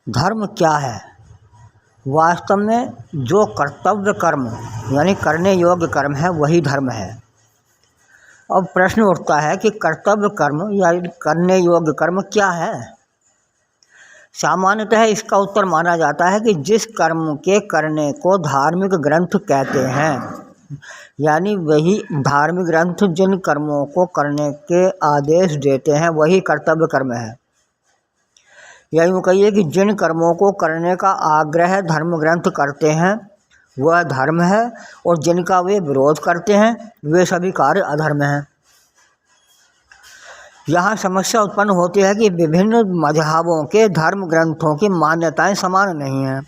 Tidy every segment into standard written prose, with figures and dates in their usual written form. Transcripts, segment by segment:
धर्म क्या है? वास्तव में जो कर्तव्य कर्म यानी करने योग्य कर्म है वही धर्म है। अब प्रश्न उठता है कि कर्तव्य कर्म या करने योग्य कर्म क्या है? सामान्यतः इसका उत्तर माना जाता है कि जिस कर्म के करने को धार्मिक ग्रंथ कहते हैं, यानी वही धार्मिक ग्रंथ जिन कर्मों को करने के आदेश देते हैं वही कर्तव्य कर्म है। या यूँ कहिए कि जिन कर्मों को करने का आग्रह धर्म ग्रंथ करते हैं वह धर्म है, और जिनका वे विरोध करते हैं वे सभी कार्य अधर्म हैं। यहाँ समस्या उत्पन्न होती है कि विभिन्न मजहबों के धर्म ग्रंथों की मान्यताएं समान नहीं हैं,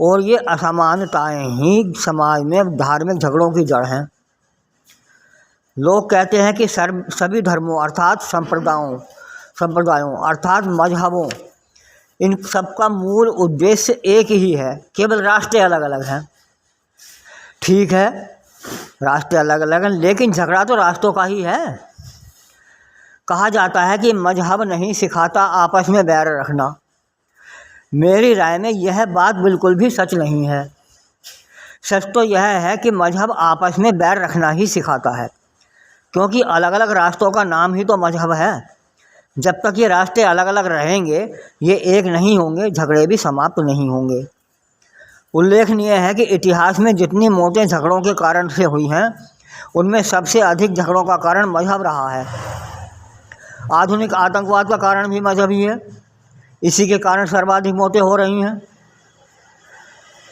और ये असमानताएं ही समाज में धार्मिक झगड़ों की जड़ हैं। लोग कहते हैं कि सभी धर्मों अर्थात संप्रदायों अर्थात मजहबों, इन सबका मूल उद्देश्य एक ही है, केवल रास्ते अलग अलग हैं। ठीक है, रास्ते अलग अलग हैं, लेकिन झगड़ा तो रास्तों का ही है। कहा जाता है कि मजहब नहीं सिखाता आपस में बैर रखना। मेरी राय में यह बात बिल्कुल भी सच नहीं है। सच तो यह है कि मजहब आपस में बैर रखना ही सिखाता है, क्योंकि अलग अलग रास्तों का नाम ही तो मजहब है। जब तक ये रास्ते अलग अलग रहेंगे, ये एक नहीं होंगे, झगड़े भी समाप्त नहीं होंगे। उल्लेखनीय है कि इतिहास में जितनी मौतें झगड़ों के कारण से हुई हैं, उनमें सबसे अधिक झगड़ों का कारण मजहब रहा है। आधुनिक आतंकवाद का कारण भी मजहब ही है। इसी के कारण सर्वाधिक मौतें हो रही हैं।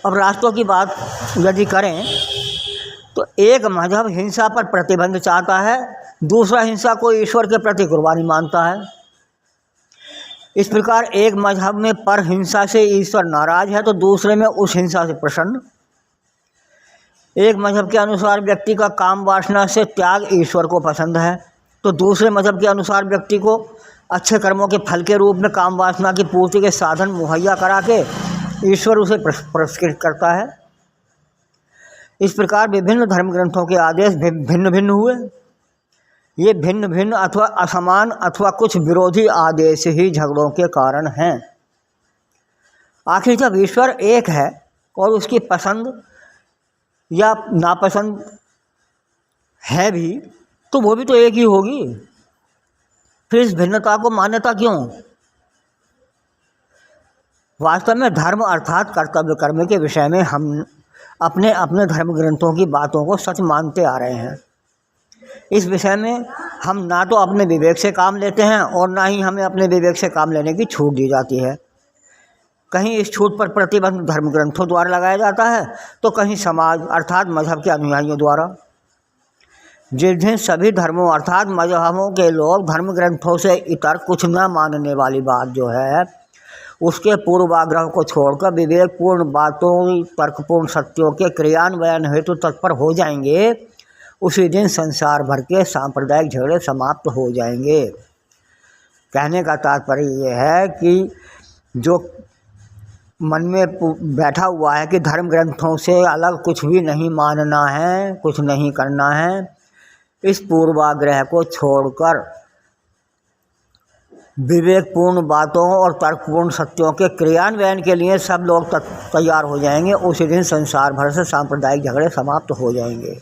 अब रास्तों की बात यदि करें तो एक मजहब हिंसा पर प्रतिबंध चाहता है, दूसरा हिंसा को ईश्वर के प्रति कुर्बानी मानता है। इस प्रकार एक मजहब में पर हिंसा से ईश्वर नाराज है तो दूसरे में उस हिंसा से प्रसन्न। एक मजहब के अनुसार व्यक्ति का काम वासना से त्याग ईश्वर को पसंद है, तो दूसरे मजहब के अनुसार व्यक्ति को अच्छे कर्मों के फल के रूप में काम वासना की पूर्ति के साधन मुहैया करा के ईश्वर उसे पुरस्कृत करता है। इस प्रकार विभिन्न धर्म ग्रंथों के आदेश भिन्न भिन्न हुए। ये भिन्न भिन्न अथवा असमान अथवा कुछ विरोधी आदेश ही झगड़ों के कारण हैं। आखिर जब ईश्वर एक है और उसकी पसंद या नापसंद है भी, तो वो भी तो एक ही होगी। फिर इस भिन्नता को मान्यता क्यों? वास्तव में धर्म अर्थात कर्तव्य कर्म के विषय में हम अपने अपने धर्म ग्रंथों की बातों को सच मानते आ रहे हैं। इस विषय में हम ना तो अपने विवेक से काम लेते हैं और ना ही हमें अपने विवेक से काम लेने की छूट दी जाती है। कहीं इस छूट पर प्रतिबंध धर्म ग्रंथों द्वारा लगाया जाता है, तो कहीं समाज अर्थात मजहब के अनुयायियों द्वारा। जिस दिन सभी धर्मों अर्थात मजहबों के लोग धर्म ग्रंथों से इतर कुछ न मानने वाली बात जो है, उसके पूर्वाग्रह को छोड़कर विवेकपूर्ण बातों, तर्कपूर्ण सत्यों के क्रियान्वयन हेतु तत्पर हो जाएंगे, उसी दिन संसार भर के सांप्रदायिक झगड़े समाप्त हो जाएंगे। कहने का तात्पर्य ये है कि जो मन में बैठा हुआ है कि धर्म ग्रंथों से अलग कुछ भी नहीं मानना है, कुछ नहीं करना है, इस पूर्वाग्रह को छोड़कर विवेकपूर्ण बातों और तर्कपूर्ण सत्यों के क्रियान्वयन के लिए सब लोग तैयार हो जाएंगे, उसी दिन संसार भर से सांप्रदायिक झगड़े समाप्त हो जाएंगे।